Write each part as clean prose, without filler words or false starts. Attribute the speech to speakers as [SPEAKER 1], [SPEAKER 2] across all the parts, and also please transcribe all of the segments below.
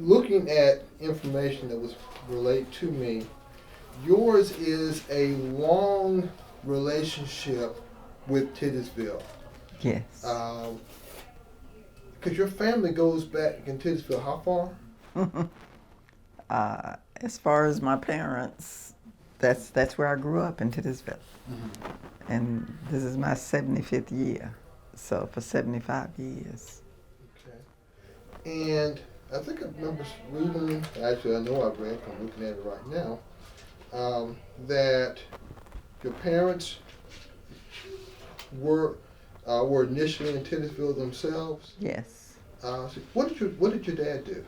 [SPEAKER 1] looking at information that was relayed to me, yours is a long relationship with Titusville.
[SPEAKER 2] Yes.
[SPEAKER 1] Because your family goes back in Titusville, how far?
[SPEAKER 2] As far as my parents, that's where I grew up, in Titusville. Mm-hmm. And this is my 75th year, so for 75 years.
[SPEAKER 1] Okay. And I think I remember reading, actually I know I've read, I'm looking at it right now, that your parents were initially in Titusville themselves.
[SPEAKER 2] Yes.
[SPEAKER 1] So what did your dad do?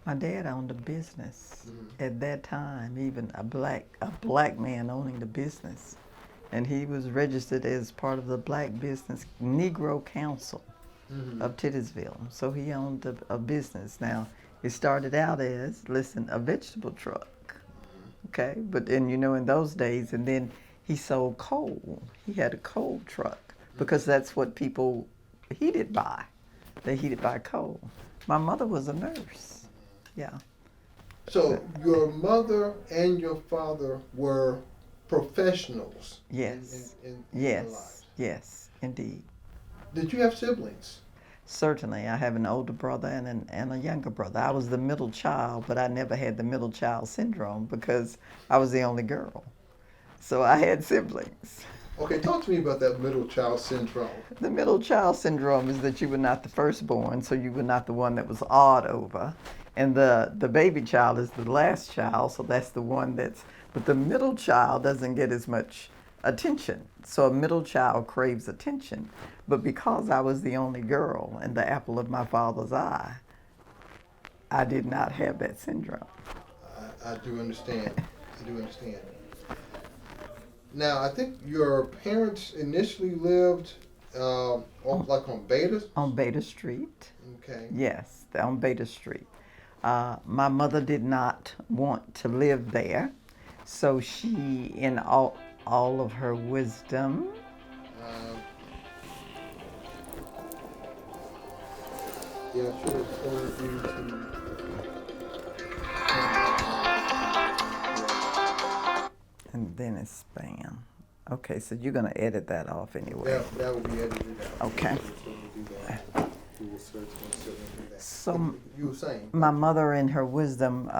[SPEAKER 2] My dad owned a business.
[SPEAKER 1] Mm-hmm.
[SPEAKER 2] At that time, even a black man owning the business, and he was registered as part of the Black Business Negro Council mm-hmm. of Titusville. So he owned a business. Now, it started out as, a vegetable truck, okay? But then, in those days, and then he sold coal. He had a coal truck because that's what people heated by. They heated by coal. My mother was a nurse, yeah.
[SPEAKER 1] So your mother and your father were professionals.
[SPEAKER 2] Yes.
[SPEAKER 1] In
[SPEAKER 2] yes.
[SPEAKER 1] their lives.
[SPEAKER 2] Yes, indeed.
[SPEAKER 1] Did you have siblings?
[SPEAKER 2] Certainly. I have an older brother and a younger brother. I was the middle child, but I never had the middle child syndrome because I was the only girl. So I had siblings.
[SPEAKER 1] Okay, talk to me about that middle child syndrome.
[SPEAKER 2] The middle child syndrome is that you were not the firstborn, so you were not the one that was awed over. And the baby child is the last child, so that's the one but the middle child doesn't get as much attention. So a middle child craves attention. But because I was the only girl and the apple of my father's eye, I did not have that syndrome.
[SPEAKER 1] I do understand. Now, I think your parents initially lived on Beta?
[SPEAKER 2] On Beta Street.
[SPEAKER 1] Okay.
[SPEAKER 2] Yes, on Beta Street. My mother did not want to live there, so she, in all of her wisdom,
[SPEAKER 1] I should have told you to.
[SPEAKER 2] And then it's spam. Okay, so you're going to edit that off anyway.
[SPEAKER 1] That will be edited out.
[SPEAKER 2] Okay.
[SPEAKER 1] We will certainly do that.
[SPEAKER 2] So
[SPEAKER 1] you were saying?
[SPEAKER 2] My mother, in her wisdom,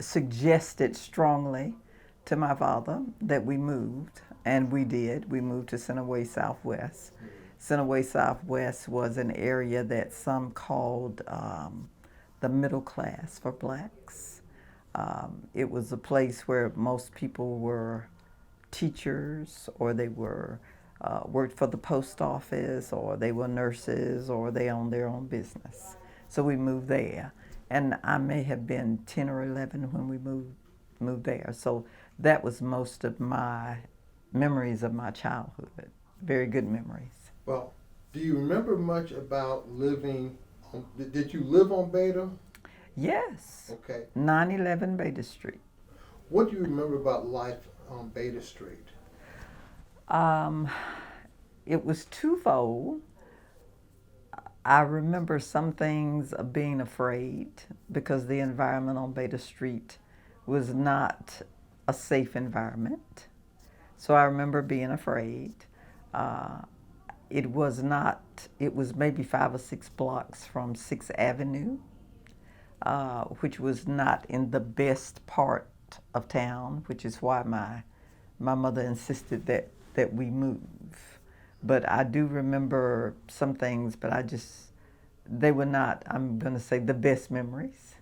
[SPEAKER 2] suggested strongly to my father that we moved, and we did. We moved to Centerway Southwest. Centerway Southwest was an area that some called the middle class for blacks. It was a place where most people were teachers, or they were worked for the post office, or they were nurses, or they owned their own business. So we moved there, and I may have been 10 or 11 when we moved there. So that was most of my memories of my childhood. Very good memories.
[SPEAKER 1] Well, do you remember much about living on, did you live on Beta?
[SPEAKER 2] Yes.
[SPEAKER 1] Okay.
[SPEAKER 2] 911 Beta Street.
[SPEAKER 1] What do you remember about life on Beta Street?
[SPEAKER 2] It was twofold. I remember some things of being afraid because the environment on Beta Street was not a safe environment. So I remember being afraid. It was maybe 5 or 6 blocks from 6th Avenue, which was not in the best part of town, which is why my mother insisted that we move. But I do remember some things, but they were not, I'm going to say, the best memories.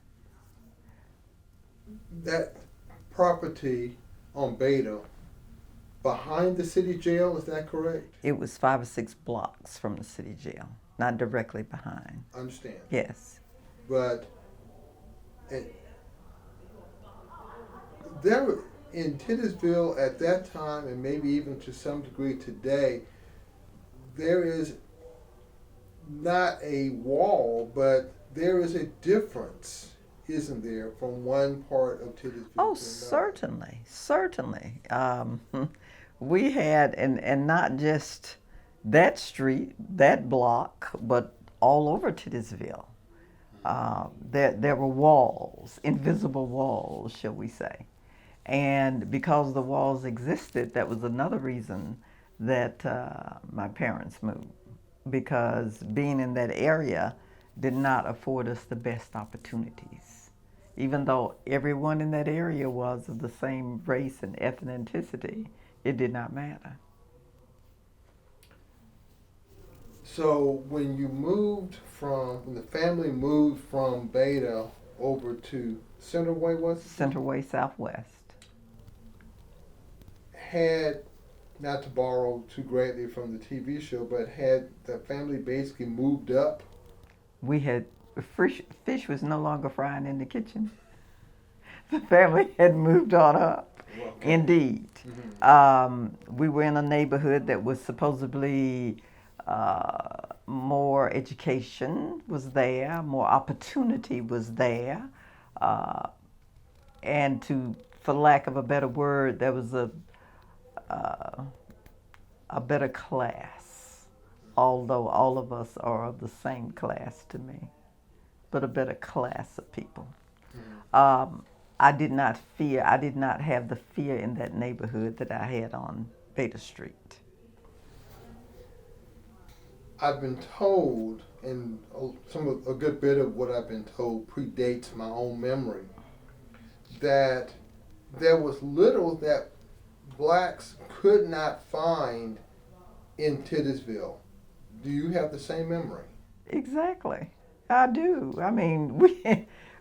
[SPEAKER 1] That property on Beta, behind the city jail, is that correct?
[SPEAKER 2] It was 5 or 6 blocks from the city jail, not directly behind.
[SPEAKER 1] I understand.
[SPEAKER 2] Yes.
[SPEAKER 1] But there in Titusville at that time, and maybe even to some degree today, there is not a wall, but there is a difference, isn't there, from one part of Titusville to another?
[SPEAKER 2] Certainly. We had, and not just that street, that block, but all over Titusville. There were walls, invisible walls, shall we say. And because the walls existed, that was another reason that my parents moved, because being in that area did not afford us the best opportunities. Even though everyone in that area was of the same race and ethnicity, it did not matter.
[SPEAKER 1] So when the family moved from Beta over to Centerway,
[SPEAKER 2] Centerway Southwest.
[SPEAKER 1] Had, not to borrow too greatly from the TV show, but had the family basically moved up?
[SPEAKER 2] We had, fish was no longer frying in the kitchen. The family had moved on up.
[SPEAKER 1] Okay.
[SPEAKER 2] Indeed. Mm-hmm. We were in a neighborhood that was supposedly more education was there, more opportunity was there, and for lack of a better word, there was a better class, although all of us are of the same class to me, but a better class of people. Mm-hmm. I did not have the fear in that neighborhood that I had on Beta Street.
[SPEAKER 1] I've been told, and a good bit of what I've been told predates my own memory, that there was little that blacks could not find in Titusville. Do you have the same memory?
[SPEAKER 2] Exactly. I do. I mean,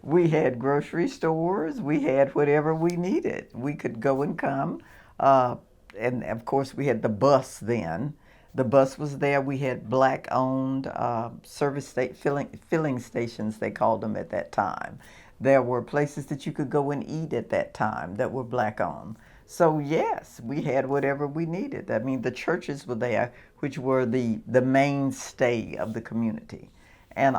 [SPEAKER 2] we had grocery stores. We had whatever we needed. We could go and come. And of course, we had the bus then. The bus was there. We had black-owned filling stations, they called them at that time. There were places that you could go and eat at that time that were black-owned. So yes, we had whatever we needed. I mean, the churches were there, which were the mainstay of the community. And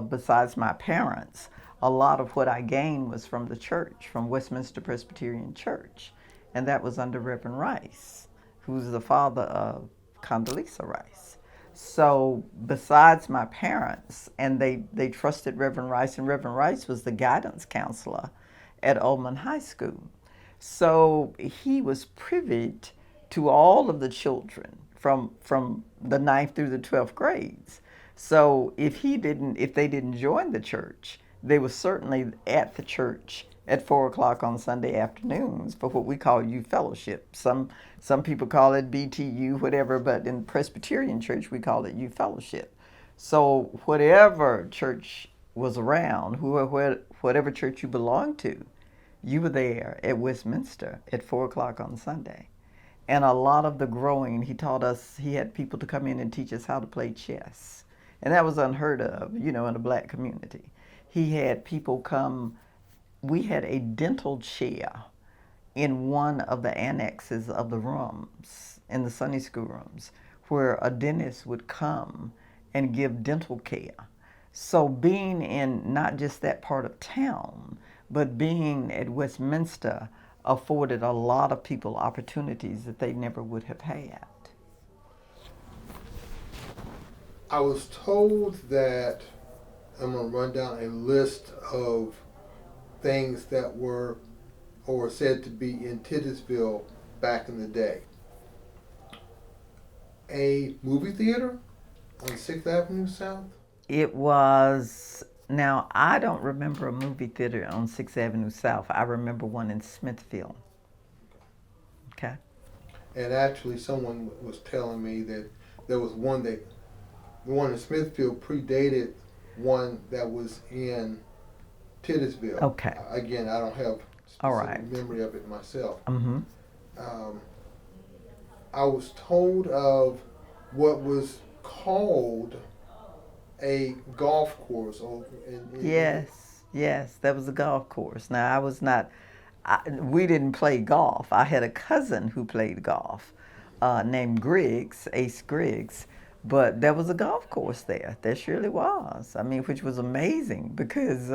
[SPEAKER 2] besides my parents, a lot of what I gained was from the church, from Westminster Presbyterian Church. And that was under Reverend Rice, who's the father of Condoleezza Rice. So besides my parents, and they trusted Reverend Rice, and Reverend Rice was the guidance counselor at Elyton High School. So he was privy to all of the children from the 9th through the 12th grades. So if they didn't join the church, they were certainly at the church at 4 o'clock on Sunday afternoons for what we call youth fellowship. Some people call it BTU, whatever, but in Presbyterian church we call it youth fellowship. So whatever church was around, whatever church you belonged to, you were there at Westminster at 4 o'clock on Sunday. And a lot of the growing, he had people to come in and teach us how to play chess. And that was unheard of, in the black community. He had people come. We had a dental chair in one of the annexes of the rooms, in the Sunday school rooms, where a dentist would come and give dental care. So being in not just that part of town, but being at Westminster afforded a lot of people opportunities that they never would have had.
[SPEAKER 1] I was told that I'm going to run down a list of things that were or said to be in Titusville back in the day. A movie theater on 6th Avenue South?
[SPEAKER 2] It was, now I don't remember a movie theater on 6th Avenue South. I remember one in Smithfield. Okay.
[SPEAKER 1] And actually someone was telling me that there was the one in Smithfield predated one that was in Titusville.
[SPEAKER 2] Okay.
[SPEAKER 1] Again, I don't have specific memory of it myself. Mm-hmm. I was told of what was called a golf course.
[SPEAKER 2] Yes, that was a golf course. Now, we didn't play golf. I had a cousin who played golf named Ace Griggs. But there was a golf course there. There surely was. I mean, which was amazing because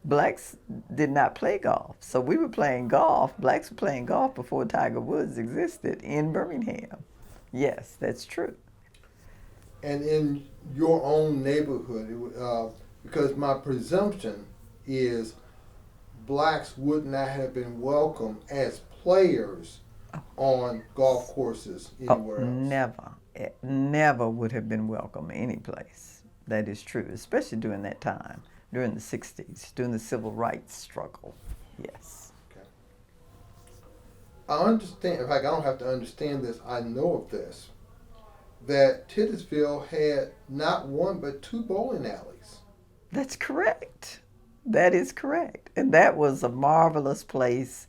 [SPEAKER 2] blacks did not play golf. So we were playing golf. Blacks were playing golf before Tiger Woods existed in Birmingham. Yes, that's true.
[SPEAKER 1] And in your own neighborhood, because my presumption is blacks would not have been welcome as players on golf courses anywhere else.
[SPEAKER 2] Never. It never would have been welcome any place. That is true, especially during that time, during the 60s, during the civil rights struggle. Yes.
[SPEAKER 1] Okay. I understand, in fact, I don't have to understand this, I know of this, that Titusville had not one but 2 bowling alleys.
[SPEAKER 2] That's correct. That is correct. And that was a marvelous place.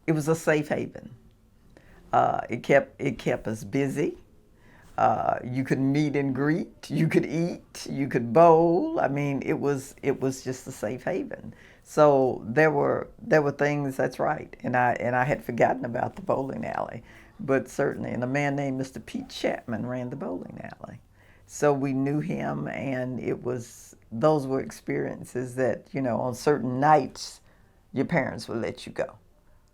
[SPEAKER 2] It was a safe haven. It kept us busy. You could meet and greet. You could eat. You could bowl. I mean, it was just a safe haven. So there were things. That's right. And I had forgotten about the bowling alley, but certainly. And a man named Mr. Pete Chapman ran the bowling alley. So we knew him, and those were experiences that, on certain nights, your parents would let you go.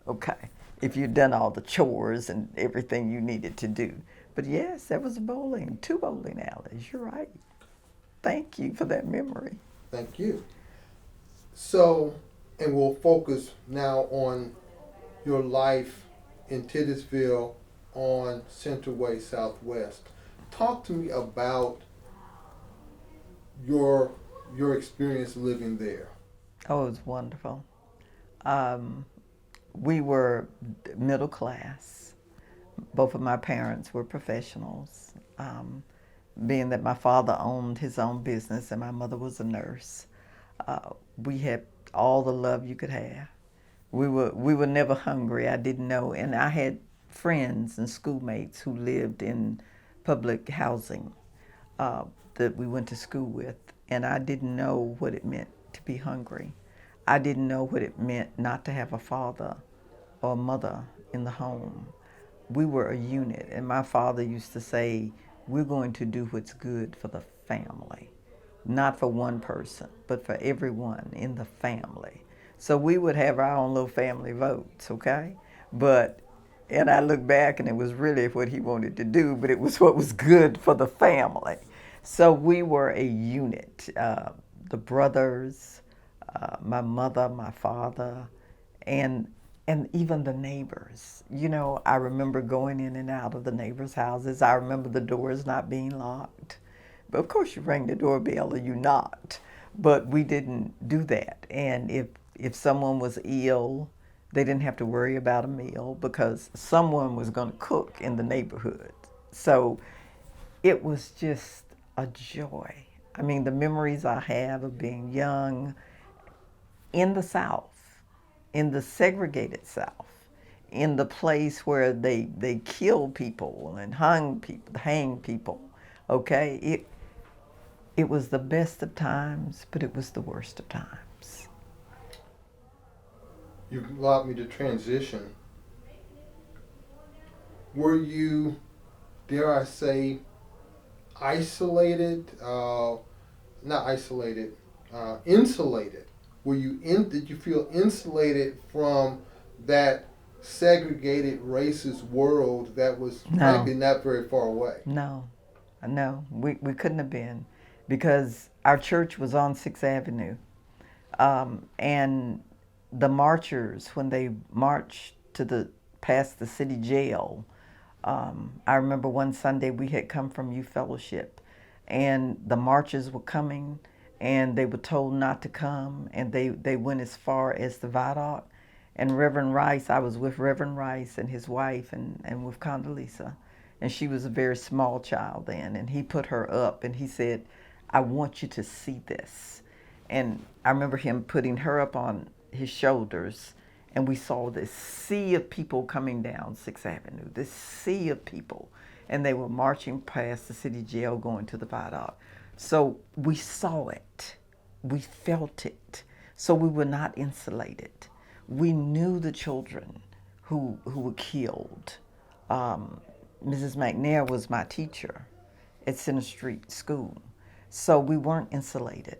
[SPEAKER 2] Okay. If you'd done all the chores and everything you needed to do. But yes, there was 2 bowling alleys. You're right. Thank you for that memory.
[SPEAKER 1] Thank you. So, and we'll focus now on your life in Titusville on Central Way Southwest. Talk to me about your experience living there.
[SPEAKER 2] Oh, it was wonderful. We were middle class. Both of my parents were professionals, being that my father owned his own business and my mother was a nurse. We had all the love you could have. We were never hungry. I didn't know, and I had friends and schoolmates who lived in public housing that we went to school with, and I didn't know what it meant to be hungry. I didn't know what it meant not to have a father or a mother in the home. We were a unit, and my father used to say, we're going to do what's good for the family, not for one person, but for everyone in the family. So we would have our own little family votes, okay? And I look back, and it was really what he wanted to do, but it was what was good for the family. So we were a unit, the brothers, my mother, my father, and even the neighbors. I remember going in and out of the neighbors' houses. I remember the doors not being locked. But of course you rang the doorbell or you knocked. But we didn't do that. And if someone was ill, they didn't have to worry about a meal because someone was going to cook in the neighborhood. So it was just a joy. I mean, the memories I have of being young in the South, in the segregated South, in the place where they killed people and hang people, okay? It was the best of times, but it was the worst of times.
[SPEAKER 1] You allowed me to transition. Were you, dare I say, isolated? Not isolated, insulated. Did you feel insulated from that segregated racist world that was frankly not very far away?
[SPEAKER 2] No, we couldn't have been, because our church was on 6th Avenue, and the marchers, when they marched past the city jail, I remember one Sunday we had come from Youth Fellowship, and the marchers were coming, and they were told not to come, and they went as far as the viaduct. And Reverend Rice, I was with Reverend Rice and his wife and with Condoleezza, and she was a very small child then, and he put her up and he said, I want you to see this. And I remember him putting her up on his shoulders, and we saw this sea of people coming down 6th Avenue, this sea of people, and they were marching past the city jail going to the viaduct. So we saw it, we felt it, so we were not insulated. We knew the children who were killed. Mrs. McNair was my teacher at Center Street School, so we weren't insulated.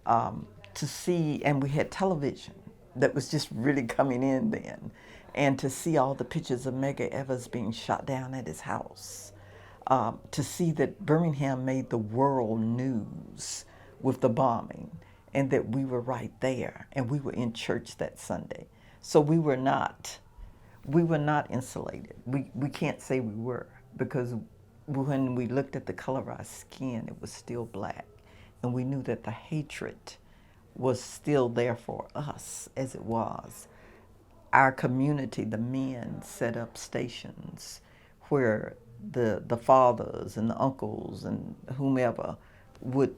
[SPEAKER 2] To see, and we had television that was just really coming in then, and to see all the pictures of Medgar Evers being shot down at his house. To see that Birmingham made the world news with the bombing, and that we were right there, and we were in church that Sunday. So we were not insulated. We can't say we were, because when we looked at the color of our skin, it was still black, and we knew that the hatred was still there for us as it was. Our community, the men, set up stations where the fathers and the uncles and whomever would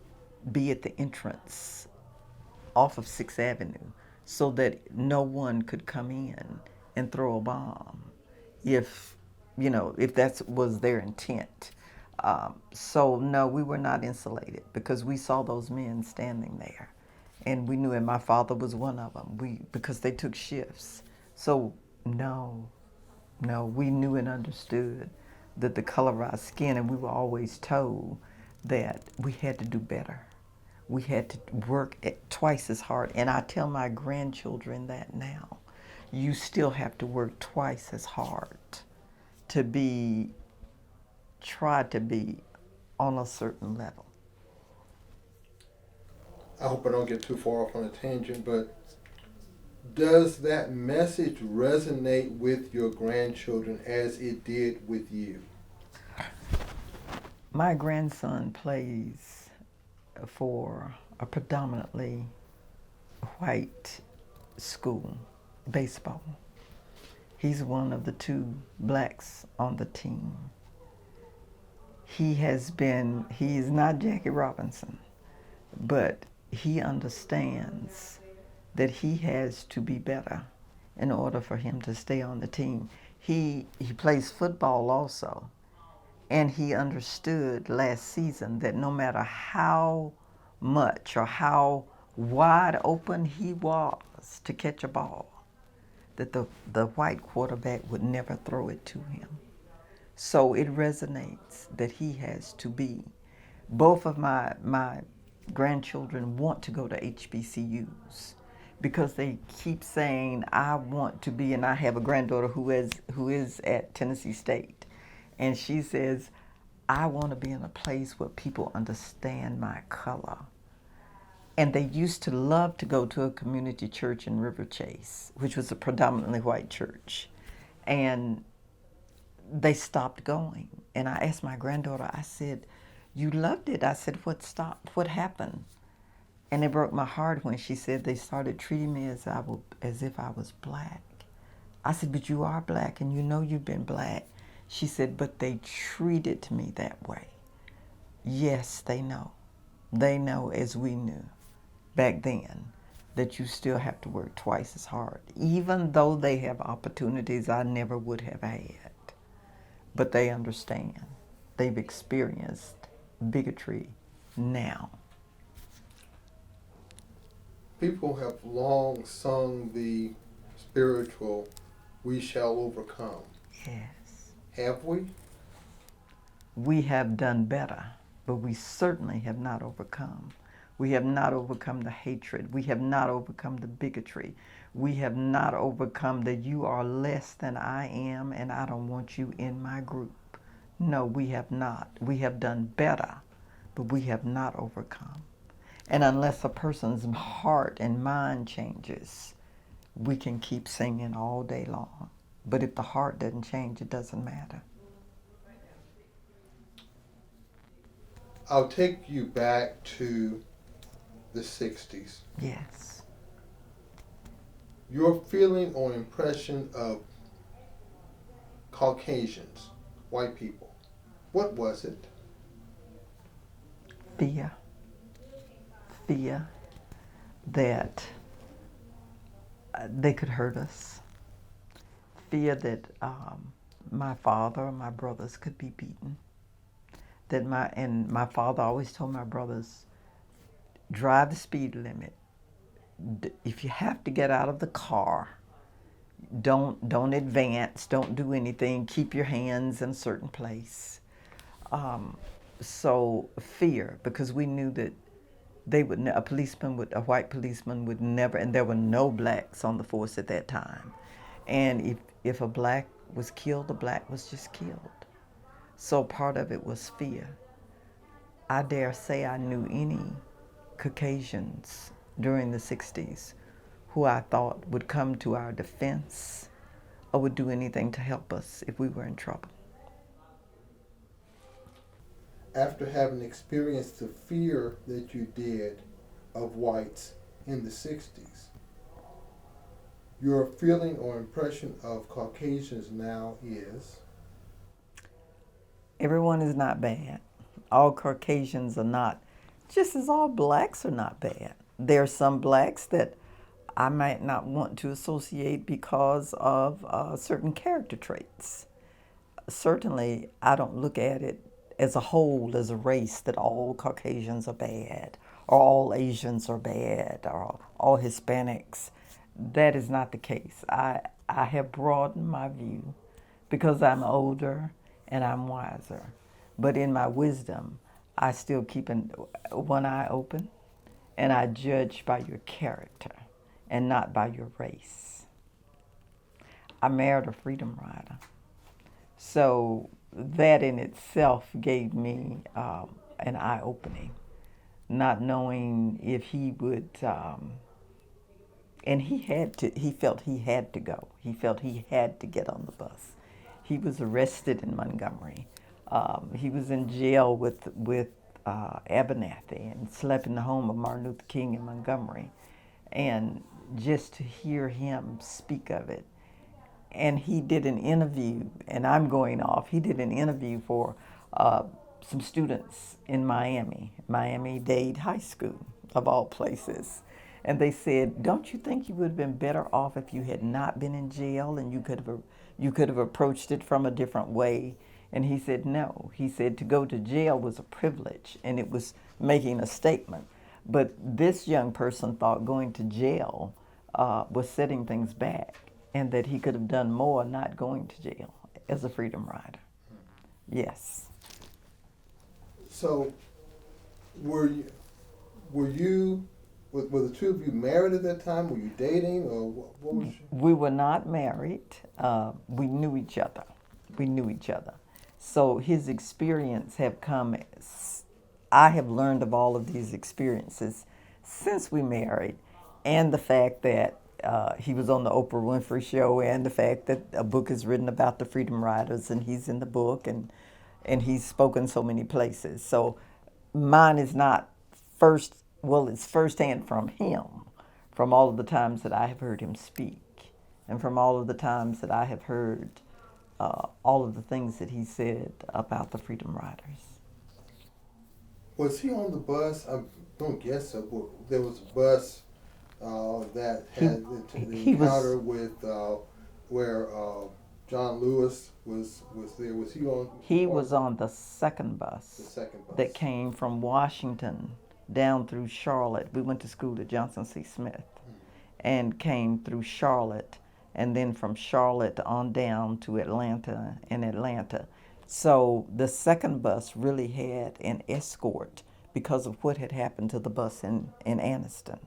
[SPEAKER 2] be at the entrance off of 6th Avenue so that no one could come in and throw a bomb if that was their intent. So no, we were not insulated because we saw those men standing there, and we knew, and my father was one of them. Because they took shifts. So no, we knew and understood that the color of our skin, and we were always told that we had to do better. We had to work twice as hard, and I tell my grandchildren that now. You still have to work twice as hard to try to be on a certain level.
[SPEAKER 1] I hope I don't get too far off on a tangent, but does that message resonate with your grandchildren as it did with you?
[SPEAKER 2] My grandson plays for a predominantly white school, baseball. He's one of the 2 blacks on the team. He is not Jackie Robinson, but he understands that he has to be better in order for him to stay on the team. He plays football also, and he understood last season that no matter how much or how wide open he was to catch a ball, that the white quarterback would never throw it to him. So it resonates that he has to be. Both of my grandchildren want to go to HBCUs because they keep saying, I want to be, and I have a granddaughter who is at Tennessee State, and she says, I want to be in a place where people understand my color. And they used to love to go to a community church in River Chase, which was a predominantly white church. And they stopped going. And I asked my granddaughter, I said, you loved it. I said, what stopped? What happened? And it broke my heart when she said they started treating me as if I was black. I said, but you are black, and you know you've been black. She said, but they treated me that way. Yes, they know. They know, as we knew back then, that you still have to work twice as hard, even though they have opportunities I never would have had. But they understand. They've experienced bigotry now.
[SPEAKER 1] People have long sung the spiritual, we shall overcome.
[SPEAKER 2] Yes.
[SPEAKER 1] Have we?
[SPEAKER 2] We have done better, but we certainly have not overcome. We have not overcome the hatred. We have not overcome the bigotry. We have not overcome that you are less than I am and I don't want you in my group. No, we have not. We have done better, but we have not overcome. And unless a person's heart and mind changes, we can keep singing all day long. But if the heart doesn't change, it doesn't matter.
[SPEAKER 1] I'll take you back to the 60s.
[SPEAKER 2] Yes.
[SPEAKER 1] Your feeling or impression of Caucasians, white people, what was it?
[SPEAKER 2] Fear. Fear that they could hurt us. Fear that my father or my brothers could be beaten. That my father always told my brothers, drive the speed limit. If you have to get out of the car, don't advance, don't do anything, keep your hands in a certain place. So fear, because we knew that a white policeman would never, and there were no blacks on the force at that time. And if a black was killed, a black was just killed. So part of it was fear. I dare say I knew any Caucasians during the 60s who I thought would come to our defense or would do anything to help us if we were in trouble.
[SPEAKER 1] After having experienced the fear that you did of whites in the 60s, your feeling or impression of Caucasians now is?
[SPEAKER 2] Everyone is not bad. All Caucasians are not, just as all blacks are not bad. There are some blacks that I might not want to associate because of certain character traits. Certainly, I don't look at it as a whole, as a race, that all Caucasians are bad, or all Asians are bad, or all Hispanics. That is not the case. I have broadened my view because I'm older and I'm wiser. But in my wisdom, I still keep one eye open, and I judge by your character and not by your race. I married a freedom rider. So that in itself gave me an eye-opening, not knowing if he would, and he felt he had to go. He felt he had to get on the bus. He was arrested in Montgomery. He was in jail with Abernathy and slept in the home of Martin Luther King in Montgomery. And just to hear him speak of it, and he did an interview, and I'm going off, he did an interview for some students in Miami-Dade High School, of all places. And they said, don't you think you would have been better off if you had not been in jail and you could have approached it from a different way? And he said, no. He said to go to jail was a privilege, and it was making a statement. But this young person thought going to jail was setting things back, and that he could have done more not going to jail as a freedom rider. Yes.
[SPEAKER 1] So, were the two of you married at that time? Were you dating, or what was?
[SPEAKER 2] We were not married. We knew each other. So his experience have come. I have learned of all of these experiences since we married, and the fact that he was on the Oprah Winfrey Show, and the fact that a book is written about the Freedom Riders, and he's in the book, and he's spoken so many places. So mine is not first. Well, it's firsthand from him, from all of the times that I have heard him speak, and from all of the times that I have heard all of the things that he said about the Freedom Riders.
[SPEAKER 1] Was he on the bus? I don't guess so. But there was a bus that had the encounter with where John Lewis was there. Was he on?
[SPEAKER 2] He was on the second bus.
[SPEAKER 1] The second bus
[SPEAKER 2] that came from Washington down through Charlotte. We went to school at Johnson C. Smith, and came through Charlotte, and then from Charlotte on down to Atlanta and Atlanta. So the second bus really had an escort because of what had happened to the bus in Anniston.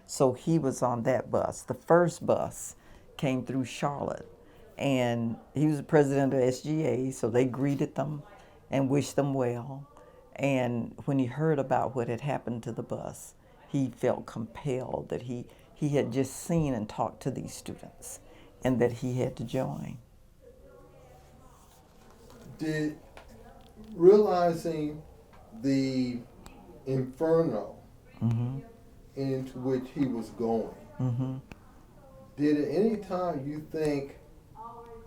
[SPEAKER 2] So he was on that bus. The first bus came through Charlotte, and he was the president of SGA, so they greeted them and wished them well. And when he heard about what had happened to the bus, he felt compelled that he had just seen and talked to these students, and that he had to join.
[SPEAKER 1] Did realizing the inferno into which he was going, did at any time you think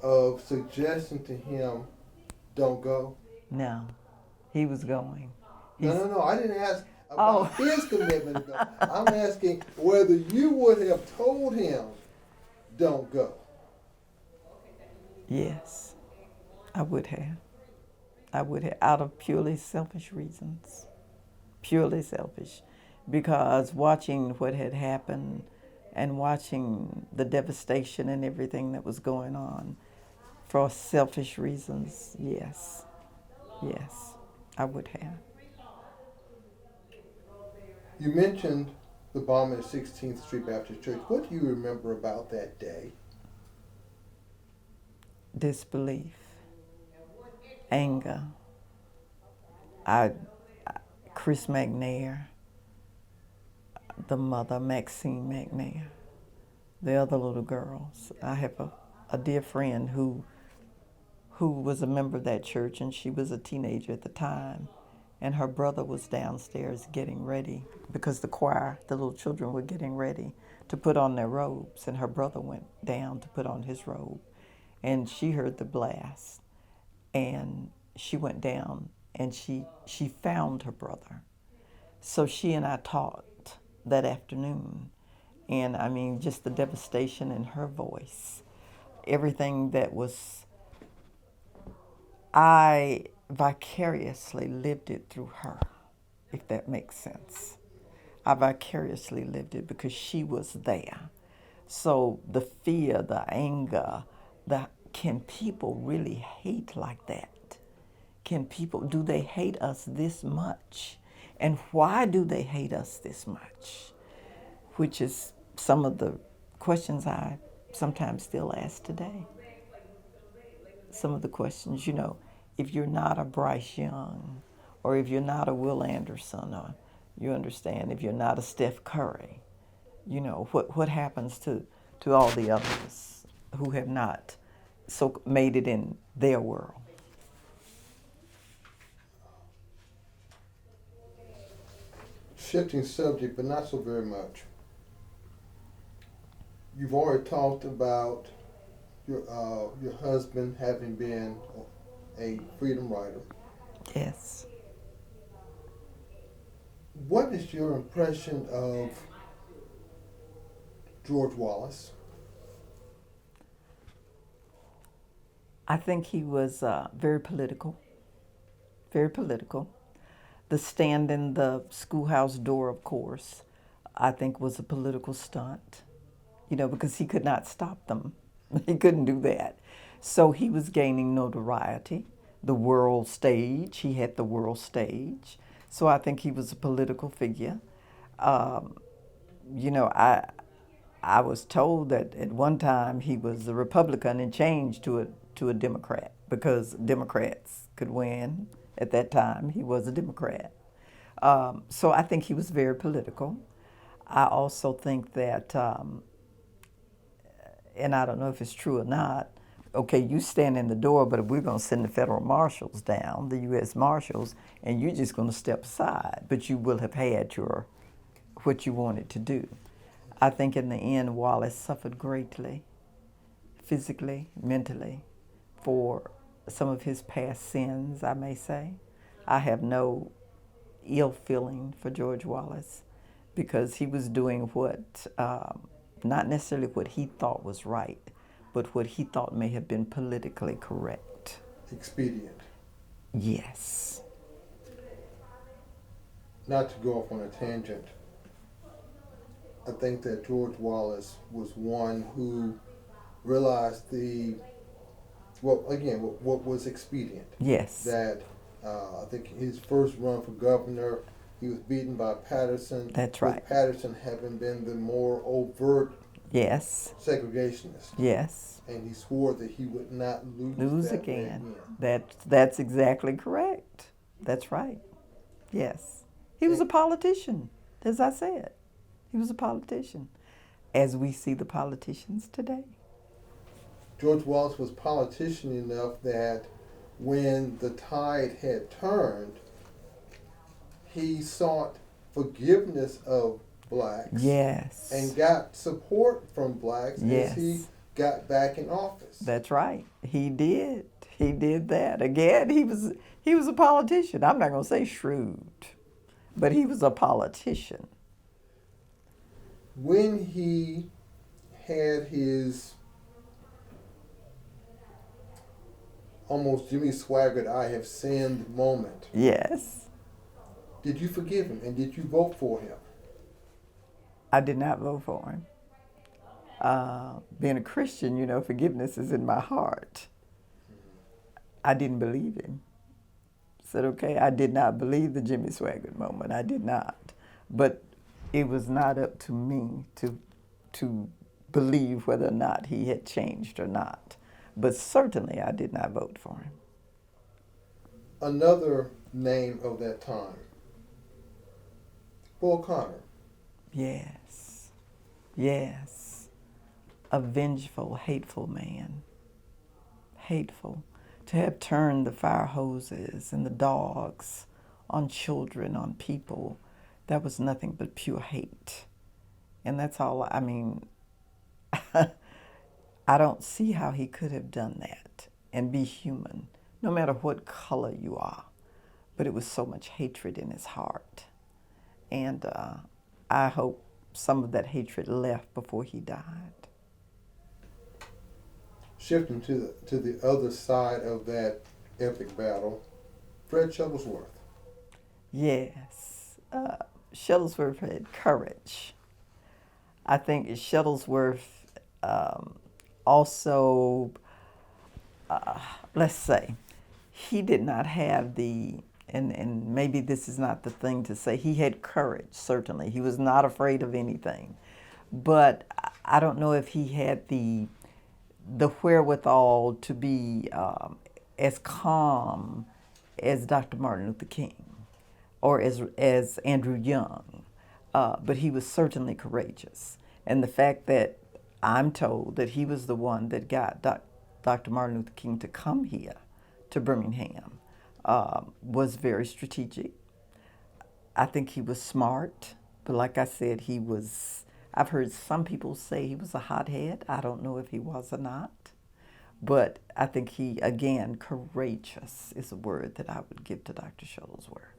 [SPEAKER 1] of suggesting to him, don't go?
[SPEAKER 2] No, he was going.
[SPEAKER 1] No, I didn't ask about his commitment to go. I'm asking whether you would have told him, don't go.
[SPEAKER 2] Yes, I would have. Out of purely selfish reasons. Purely selfish. Because watching what had happened and watching the devastation and everything that was going on, for selfish reasons, yes, I would have.
[SPEAKER 1] You mentioned the bombing at 16th Street Baptist Church. What do you remember about that day?
[SPEAKER 2] Disbelief, anger. Chris McNair, the mother, Maxine McNair, the other little girls. I have a dear friend who was a member of that church, and she was a teenager at the time. And her brother was downstairs getting ready because the choir, the little children were getting ready to put on their robes. And her brother went down to put on his robe. And she heard the blast. And she went down and she found her brother. So she and I talked that afternoon. And I mean, just the devastation in her voice, everything that was, I vicariously lived it through her, if that makes sense. I vicariously lived it because she was there. So the fear, the anger, can people really hate like that? Do they hate us this much? And why do they hate us this much? Which is some of the questions I sometimes still ask today. Some of the questions, if you're not a Bryce Young, or if you're not a Will Anderson, or you understand, if you're not a Steph Curry, what happens to all the others who have not so made it in their world?
[SPEAKER 1] Shifting subject, but not so very much. You've already talked about your husband having been a freedom rider.
[SPEAKER 2] Yes.
[SPEAKER 1] What is your impression of George Wallace?
[SPEAKER 2] I think he was very political. Very political. The stand in the schoolhouse door, of course, I think was a political stunt, because he could not stop them. He couldn't do that. So he was gaining notoriety. The world stage, he had the world stage. So I think he was a political figure. I was told that at one time he was a Republican and changed to a Democrat because Democrats could win. At that time, he was a Democrat. So I think he was very political. I also think that, and I don't know if it's true or not, okay, you stand in the door, but we're going to send the federal marshals down, the U.S. Marshals, and you're just going to step aside, but you will have had what you wanted to do. I think in the end, Wallace suffered greatly, physically, mentally, for some of his past sins, I may say. I have no ill feeling for George Wallace because he was doing what, not necessarily what he thought was right, but what he thought may have been politically correct.
[SPEAKER 1] Expedient.
[SPEAKER 2] Yes.
[SPEAKER 1] Not to go off on a tangent, I think that George Wallace was one who realized what was expedient.
[SPEAKER 2] Yes.
[SPEAKER 1] That I think his first run for governor, he was beaten by Patterson.
[SPEAKER 2] That's right.
[SPEAKER 1] With Patterson having been the more overt segregationist.
[SPEAKER 2] Yes.
[SPEAKER 1] And he swore that he would not
[SPEAKER 2] lose again. That's exactly correct. That's right. Yes. He was a politician, as I said. He was a politician, as we see the politicians today.
[SPEAKER 1] George Wallace was politician enough that when the tide had turned, he sought forgiveness of blacks.
[SPEAKER 2] Yes.
[SPEAKER 1] And got support from blacks
[SPEAKER 2] yes.
[SPEAKER 1] as he got back in office.
[SPEAKER 2] That's right. He did. He did that. Again, he was a politician. I'm not going to say shrewd, but he was a politician.
[SPEAKER 1] When he had his almost Jimmy Swaggart, I have sinned moment.
[SPEAKER 2] Yes.
[SPEAKER 1] Did you forgive him and did you vote for him?
[SPEAKER 2] I did not vote for him. Being a Christian, forgiveness is in my heart. I didn't believe him. Said, okay, I did not believe the Jimmy Swaggart moment. I did not. But it was not up to me to believe whether or not he had changed or not. But certainly I did not vote for him.
[SPEAKER 1] Another name of that time, Bull Connor.
[SPEAKER 2] Yes. Yes. A vengeful, hateful man. Hateful. To have turned the fire hoses and the dogs on children, on people, that was nothing but pure hate. And that's all, I mean, I don't see how he could have done that and be human, no matter what color you are. But it was so much hatred in his heart. And I hope some of that hatred left before he died.
[SPEAKER 1] Shifting to the other side of that epic battle, Fred Shuttlesworth.
[SPEAKER 2] Yes. Shuttlesworth had courage. I think Shuttlesworth also, let's say, he did not have the, and maybe this is not the thing to say, he had courage, certainly. He was not afraid of anything. But I don't know if he had the wherewithal to be as calm as Dr. Martin Luther King or as Andrew Young. But he was certainly courageous. And the fact that I'm told that he was the one that got Dr. Martin Luther King to come here to Birmingham was very strategic. I think he was smart, but like I said, I've heard some people say he was a hothead. I don't know if he was or not. But I think he, again, courageous is a word that I would give to Dr. Shuttlesworth.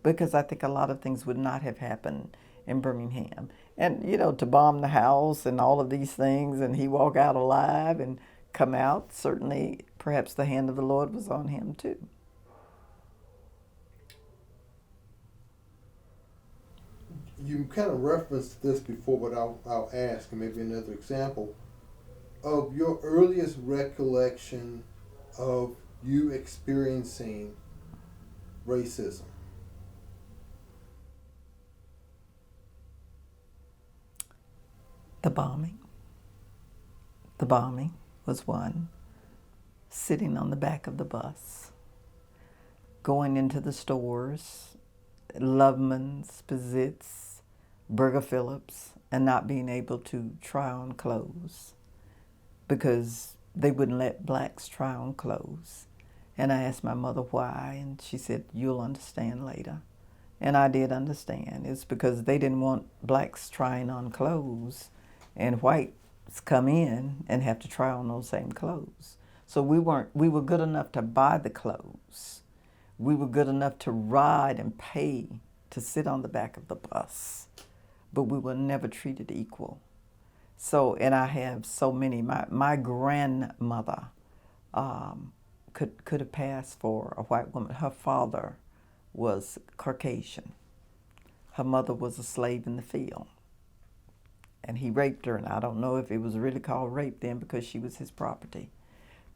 [SPEAKER 2] Because I think a lot of things would not have happened in Birmingham. And, to bomb the house and all of these things, and he walk out alive and come out, certainly perhaps the hand of the Lord was on him too.
[SPEAKER 1] You kind of referenced this before, but I'll ask, and maybe another example, of your earliest recollection of you experiencing racism.
[SPEAKER 2] The bombing. The bombing was one. Sitting on the back of the bus. Going into the stores, Loveman's, Spizitz, Burger Phillips, and not being able to try on clothes because they wouldn't let blacks try on clothes. And I asked my mother why, and she said, "You'll understand later." And I did understand. It's because they didn't want blacks trying on clothes and whites come in and have to try on those same clothes. So we were good enough to buy the clothes. We were good enough to ride and pay to sit on the back of the bus, but we were never treated equal. So, and I have so many. My grandmother could have passed for a white woman. Her father was Caucasian. Her mother was a slave in the field. And he raped her, and I don't know if it was really called rape then because she was his property.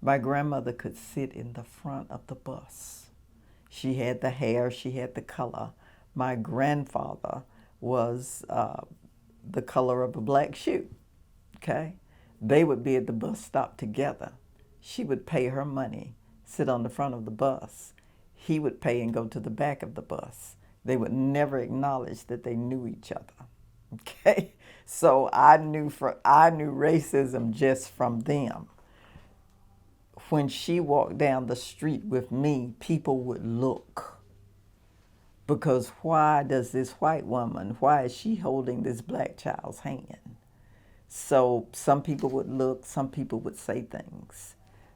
[SPEAKER 2] My grandmother could sit in the front of the bus. She had the hair, she had the color. My grandfather was the color of a black shoe, okay? They would be at the bus stop together. She would pay her money, sit on the front of the bus. He would pay and go to the back of the bus. They would never acknowledge that they knew each other, okay? So I knew racism just from them. When she walked down the street with me, people would look. Because why does this white woman, why is she holding this black child's hand? So some people would look, some people would say things.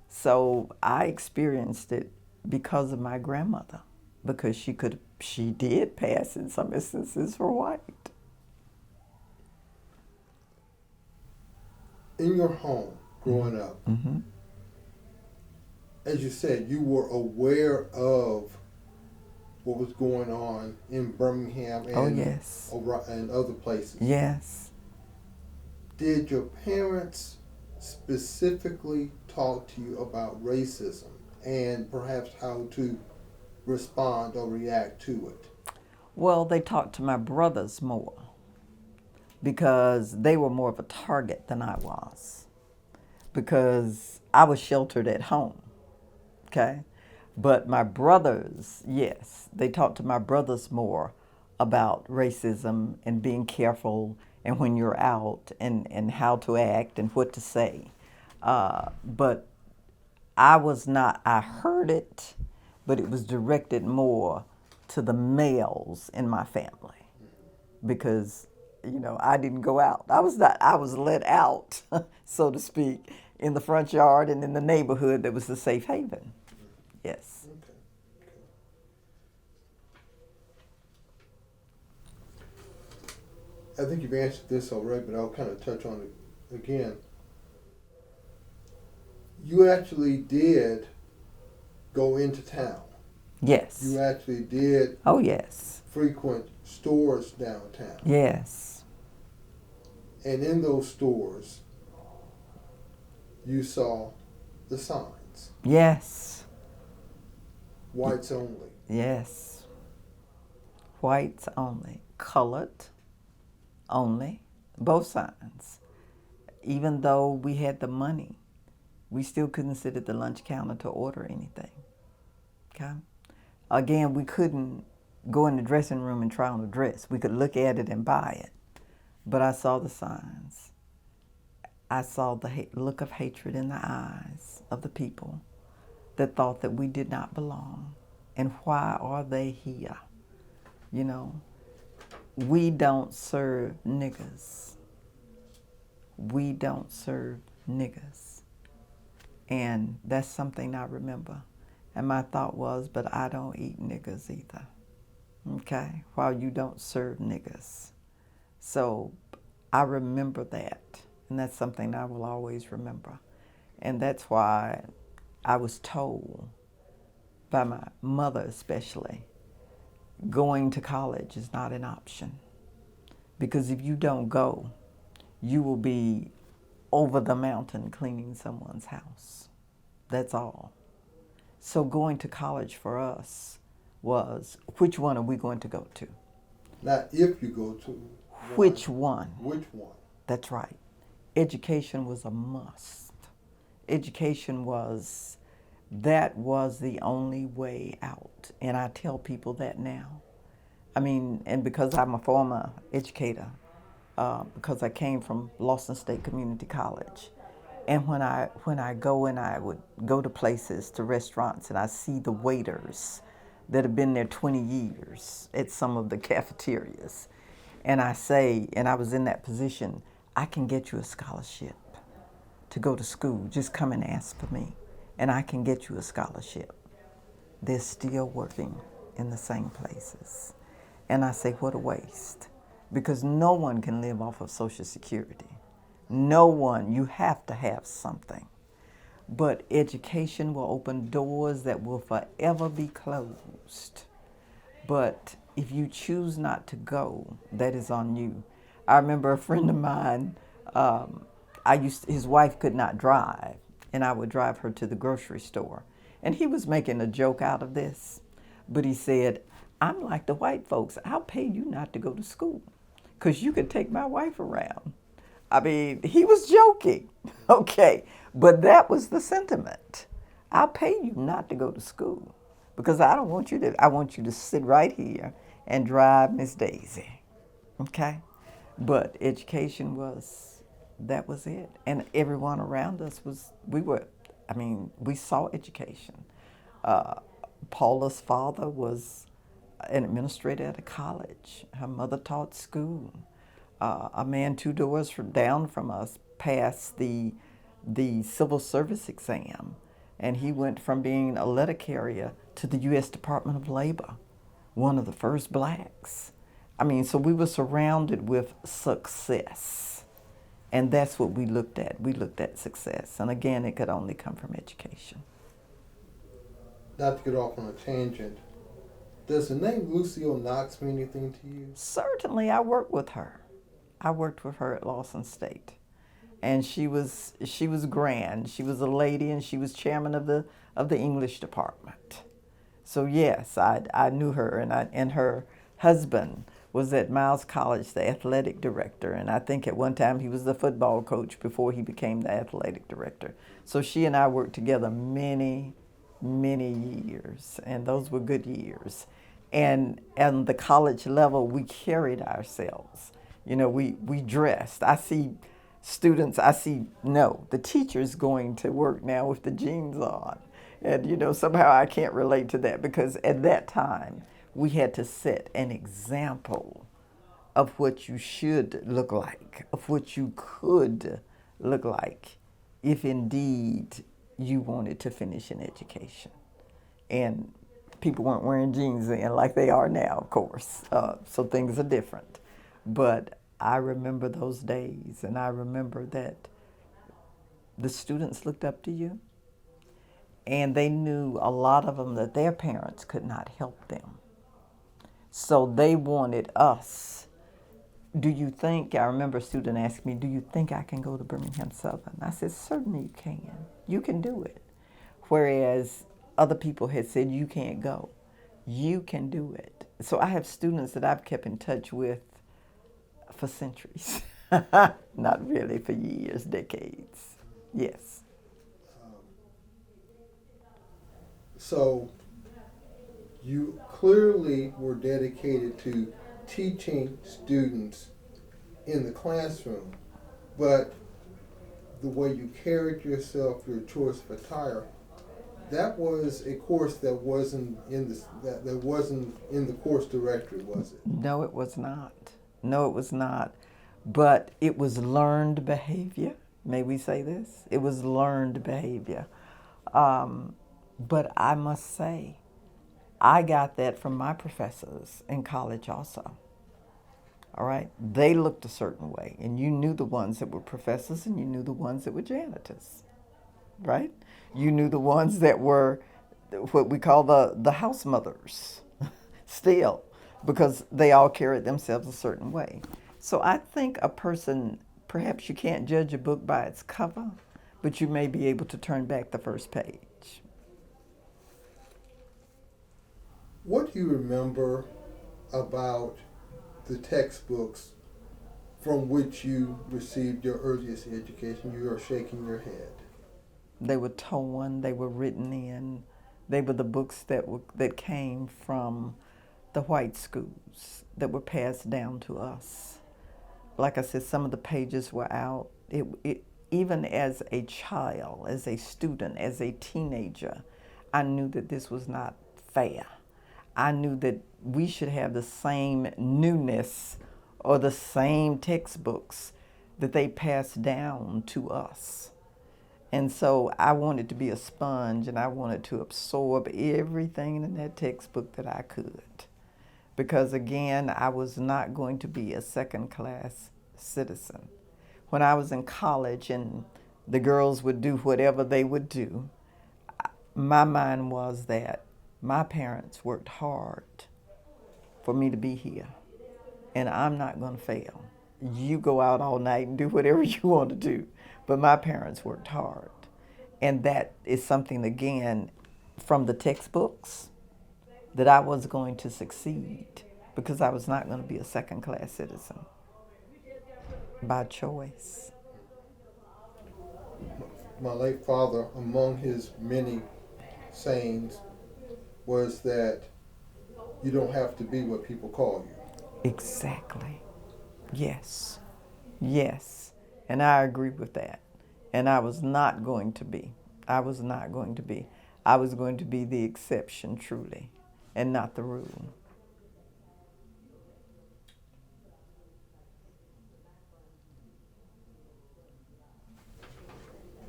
[SPEAKER 2] So I experienced it because of my grandmother, because she did pass in some instances for white.
[SPEAKER 1] In your home, growing up,
[SPEAKER 2] Mm-hmm.
[SPEAKER 1] as you said, you were aware of what was going on in Birmingham and,
[SPEAKER 2] yes.
[SPEAKER 1] and other places.
[SPEAKER 2] Yes.
[SPEAKER 1] Did your parents specifically talk to you about racism and perhaps how to respond or react to it?
[SPEAKER 2] Well, they talked to my brothers more because they were more of a target than I was, because I was sheltered at home, okay? But my brothers, yes, they talked to my brothers more about racism and being careful and when you're out and how to act and what to say. But I heard it, but it was directed more to the males in my family because, I didn't go out. I was let out, so to speak, in the front yard and in the neighborhood that was the safe haven. Yes.
[SPEAKER 1] I think you've answered this already, but I'll kind of touch on it again. You actually did go into town.
[SPEAKER 2] Yes.
[SPEAKER 1] You actually did
[SPEAKER 2] Oh, yes.
[SPEAKER 1] frequent stores downtown.
[SPEAKER 2] Yes.
[SPEAKER 1] And in those stores, you saw the signs.
[SPEAKER 2] Yes.
[SPEAKER 1] Whites only.
[SPEAKER 2] Yes. Whites only. Colored only. Both signs. Even though we had the money, we still couldn't sit at the lunch counter to order anything. Okay? Again, we couldn't go in the dressing room and try on a dress. We could look at it and buy it. But I saw the signs. I saw the look of hatred in the eyes of the people that thought that we did not belong. And why are they here? We don't serve niggers. We don't serve niggers. And that's something I remember. And my thought was, but I don't eat niggers either. Okay? While you don't serve niggers. So I remember that. And that's something I will always remember. And that's why I was told by my mother especially, going to college is not an option. Because if you don't go, you will be over the mountain cleaning someone's house. That's all. So going to college for us was, which one are we going to go to?
[SPEAKER 1] Not if you go to.
[SPEAKER 2] Which one?
[SPEAKER 1] Which one?
[SPEAKER 2] That's right. Education was a must. Education was the only way out. And I tell people that now. And because I'm a former educator, because I came from Lawson State Community College. And when I go and I would go to places, to restaurants, and I see the waiters that have been there 20 years at some of the cafeterias, and I say, and I was in that position, I can get you a scholarship to go to school. Just come and ask for me, and I can get you a scholarship. They're still working in the same places. And I say, what a waste. Because no one can live off of Social Security. No one. You have to have something. But education will open doors that will forever be closed. But if you choose not to go, that is on you. I remember a friend of mine, his wife could not drive, and I would drive her to the grocery store. And he was making a joke out of this. But he said, I'm like the white folks. I'll pay you not to go to school because you can take my wife around. He was joking, okay, but that was the sentiment. I'll pay you not to go to school because I want you to sit right here and drive Miss Daisy, okay? But education that was it. And everyone around us we saw education. Paula's father was an administrator at a college. Her mother taught school. A man 2 doors down from us passed the civil service exam, and he went from being a letter carrier to the U.S. Department of Labor, one of the first blacks. So we were surrounded with success, and that's what we looked at. We looked at success, and again, it could only come from education.
[SPEAKER 1] Not to get off on a tangent, does the name Lucille Knox mean anything to you?
[SPEAKER 2] Certainly, I worked with her. I worked with her at Lawson State, and she was grand. She was a lady, and she was chairman of the English department. So yes, I knew her, and her husband was at Miles College, the athletic director, and I think at one time he was the football coach before he became the athletic director. So she and I worked together many, many years, and those were good years. And on the college level, we carried ourselves. You know, we dressed. No, the teacher's going to work now with the jeans on. And, you know, somehow I can't relate to that because at that time, we had to set an example of what you should look like, of what you could look like if indeed you wanted to finish an education. And people weren't wearing jeans then like they are now, of course. So things are different. But I remember those days, and I remember that the students looked up to you, and they knew, a lot of them, that their parents could not help them. So they wanted us. I remember a student asked me, do you think I can go to Birmingham Southern? I said, certainly you can. You can do it. Whereas other people had said, you can't go. You can do it. So I have students that I've kept in touch with for centuries. Not really, for years, decades. Yes.
[SPEAKER 1] So you clearly were dedicated to teaching students in the classroom, but the way you carried yourself, your choice of attire, that was a course that wasn't in the course directory, was it?
[SPEAKER 2] No, it was not. No, it was not. But it was learned behavior. May we say this? It was learned behavior. But I must say, I got that from my professors in college also. All right? They looked a certain way, and you knew the ones that were professors and you knew the ones that were janitors, right? You knew the ones that were what we call the house mothers still, because they all carried themselves a certain way. So I think a person, perhaps you can't judge a book by its cover, but you may be able to turn back the first page.
[SPEAKER 1] What do you remember about the textbooks from which you received your earliest education? You are shaking your head.
[SPEAKER 2] They were torn, they were written in. They were the books that came from the white schools that were passed down to us. Like I said, some of the pages were out. Even as a child, as a student, as a teenager, I knew that this was not fair. I knew that we should have the same newness or the same textbooks that they passed down to us. And so I wanted to be a sponge, and I wanted to absorb everything in that textbook that I could. Because again, I was not going to be a second-class citizen. When I was in college and the girls would do whatever they would do, my mind was that my parents worked hard for me to be here, and I'm not going to fail. You go out all night and do whatever you want to do, but my parents worked hard. And that is something, again, from the textbooks, that I was going to succeed, because I was not going to be a second-class citizen by choice.
[SPEAKER 1] My late father, among his many sayings, was that you don't have to be what people call you.
[SPEAKER 2] Exactly. Yes. Yes. And I agree with that. And I was not going to be. I was not going to be. I was going to be the exception, truly, and not the rule.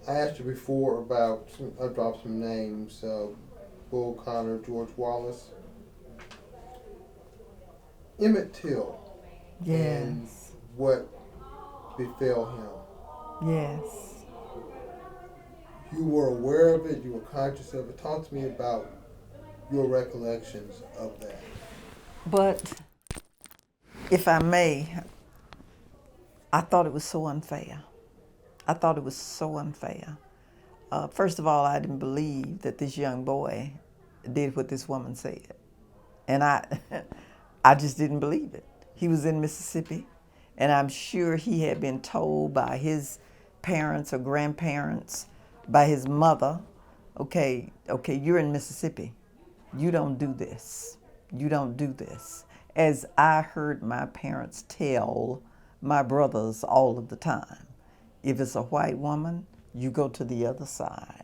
[SPEAKER 1] I asked you before about, I dropped some names, Bull Connor, George Wallace, Emmett Till,
[SPEAKER 2] Yes.
[SPEAKER 1] and what befell him.
[SPEAKER 2] Yes.
[SPEAKER 1] You were aware of it, you were conscious of it. Talk to me about your recollections of that.
[SPEAKER 2] But if I may, I thought it was so unfair. I thought it was so unfair. First of all, I didn't believe that this young boy did what this woman said. And I just didn't believe it. He was in Mississippi, and I'm sure he had been told by his parents or grandparents, by his mother, okay, you're in Mississippi. You don't do this. You don't do this. As I heard my parents tell my brothers all of the time, if it's a white woman, you go to the other side.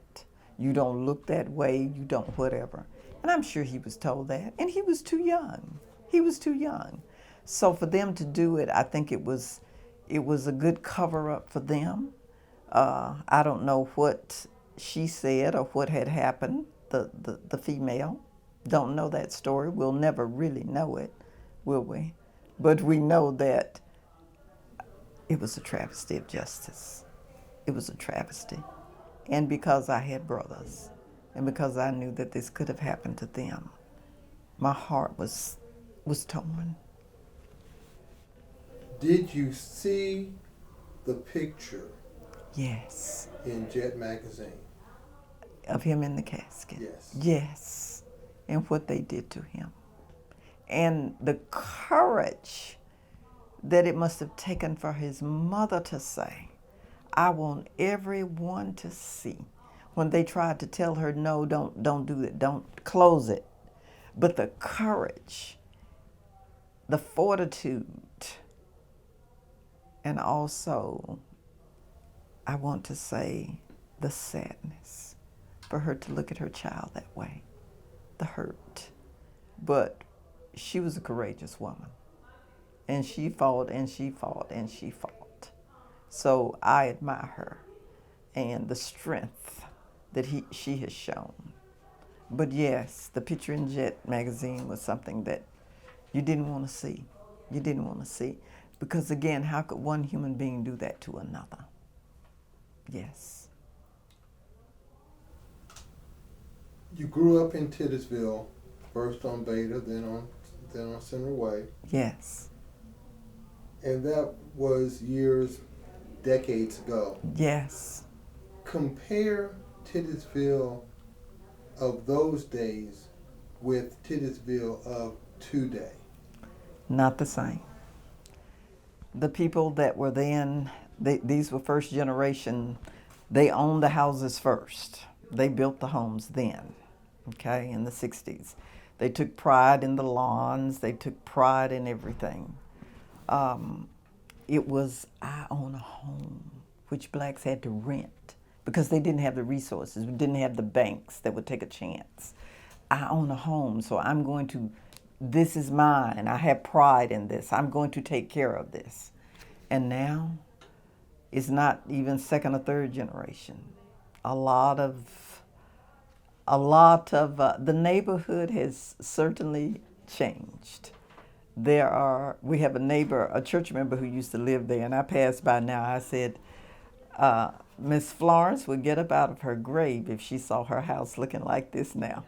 [SPEAKER 2] You don't look that way, you don't whatever. And I'm sure he was told that. And he was too young. He was too young. So for them to do it, I think it was a good cover up for them. I don't know what she said or what had happened, the female. Don't know that story. We'll never really know it, will we? But we know that it was a travesty of justice. It was a travesty. And because I had brothers, and because I knew that this could have happened to them, my heart was torn.
[SPEAKER 1] Did you see the picture?
[SPEAKER 2] Yes.
[SPEAKER 1] In Jet magazine?
[SPEAKER 2] Of him in the casket?
[SPEAKER 1] Yes.
[SPEAKER 2] Yes. And what they did to him. And the courage that it must have taken for his mother to say, I want everyone to see. When they tried to tell her, no, don't do it, don't close it. But the courage, the fortitude, and also, I want to say, the sadness for her to look at her child that way, the hurt. But she was a courageous woman. And she fought and she fought and she fought. So I admire her and the strength that she has shown. But yes, the picture in Jet magazine was something that you didn't want to see. You didn't want to see. Because again, how could one human being do that to another? Yes.
[SPEAKER 1] You grew up in Titusville, first on Beta, then on Center Way.
[SPEAKER 2] Yes.
[SPEAKER 1] And that was decades ago.
[SPEAKER 2] Yes.
[SPEAKER 1] Compare Titusville of those days with Titusville of today.
[SPEAKER 2] Not the same. The people that were then, these were first generation, they owned the houses first. They built the homes then, okay, in the 60s. They took pride in the lawns. They took pride in everything. It was, I own a home, which blacks had to rent because they didn't have the resources. We didn't have the banks that would take a chance. I own a home, so I'm going to, this is mine. I have pride in this. I'm going to take care of this. And now, it's not even second or third generation. A lot of the neighborhood has certainly changed. We have a neighbor, a church member who used to live there, and I passed by now. I said, Miss Florence would get up out of her grave if she saw her house looking like this now.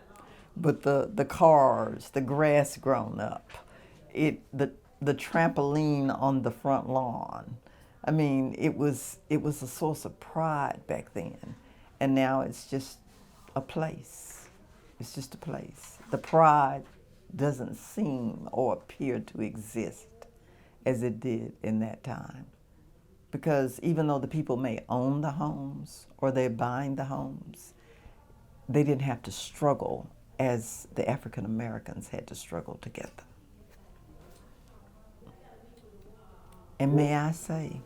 [SPEAKER 2] But the cars, the grass grown up, the trampoline on the front lawn. I mean, it was a source of pride back then, and now it's just a place. It's just a place. The pride doesn't seem or appear to exist as it did in that time. Because even though the people may own the homes or they're buying the homes, they didn't have to struggle as the African Americans had to struggle to get them. And may I say,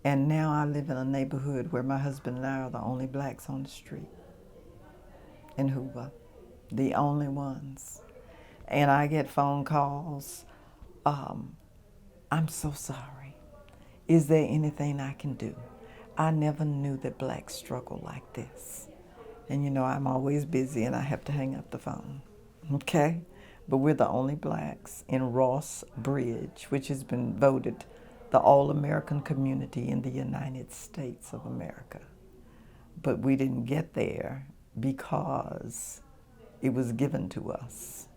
[SPEAKER 2] and now I live in a neighborhood where my husband and I are the only blacks on the street in Hoover, the only ones. And I get phone calls, I'm so sorry. Is there anything I can do? I never knew that blacks struggle like this. And you know, I'm always busy and I have to hang up the phone, okay? But we're the only blacks in Ross Bridge, which has been voted the All-American Community in the United States of America. But we didn't get there because it was given to us.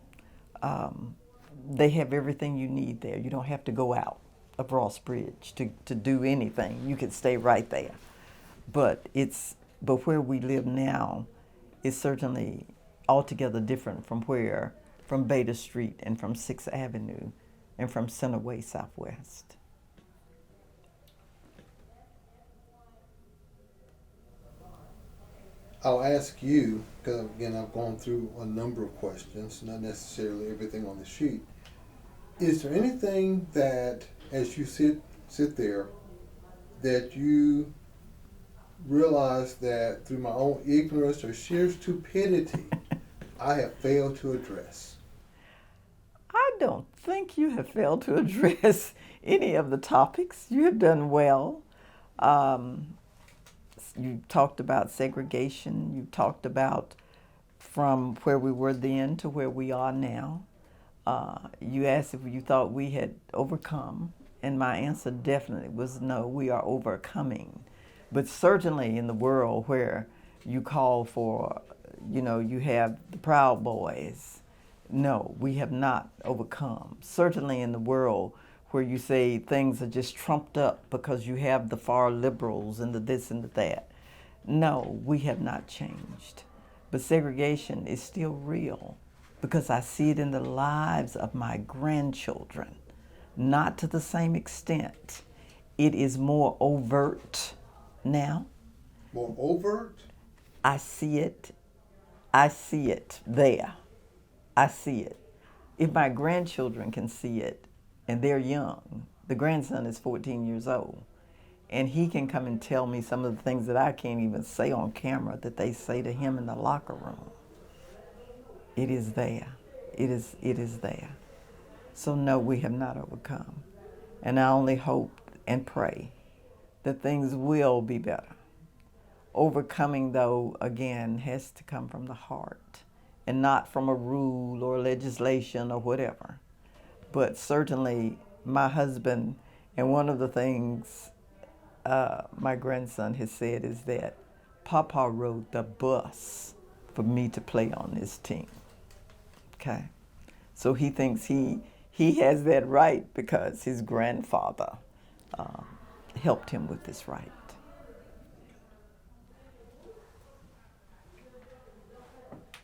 [SPEAKER 2] They have everything you need there. You don't have to go out of Ross Bridge to do anything. You can stay right there. But where we live now is certainly altogether different from Beta Street and from 6th Avenue and from Centerway Southwest.
[SPEAKER 1] I'll ask you, because again, I've gone through a number of questions, not necessarily everything on the sheet. Is there anything that, as you sit there, that you realize that through my own ignorance or sheer stupidity, I have failed to address?
[SPEAKER 2] I don't think you have failed to address any of the topics. You have done well. You talked about segregation. You talked about from where we were then to where we are now. You asked if you thought we had overcome, and my answer definitely was no, we are overcoming. But certainly in the world where you call for, you have the Proud Boys, no, we have not overcome. Certainly in the world where you say things are just trumped up because you have the far liberals and the this and the that, no, we have not changed. But segregation is still real because I see it in the lives of my grandchildren, not to the same extent. It is more overt now.
[SPEAKER 1] More overt?
[SPEAKER 2] I see it. I see it there. I see it. If my grandchildren can see it, and they're young, the grandson is 14 years old, and he can come and tell me some of the things that I can't even say on camera that they say to him in the locker room. It is there. It is there. So no, we have not overcome. And I only hope and pray that things will be better. Overcoming, though, again, has to come from the heart and not from a rule or legislation or whatever. But certainly my husband, and one of the things my grandson has said is that Papa rode the bus for me to play on this team. Okay? So he thinks he has that right because his grandfather helped him with this right.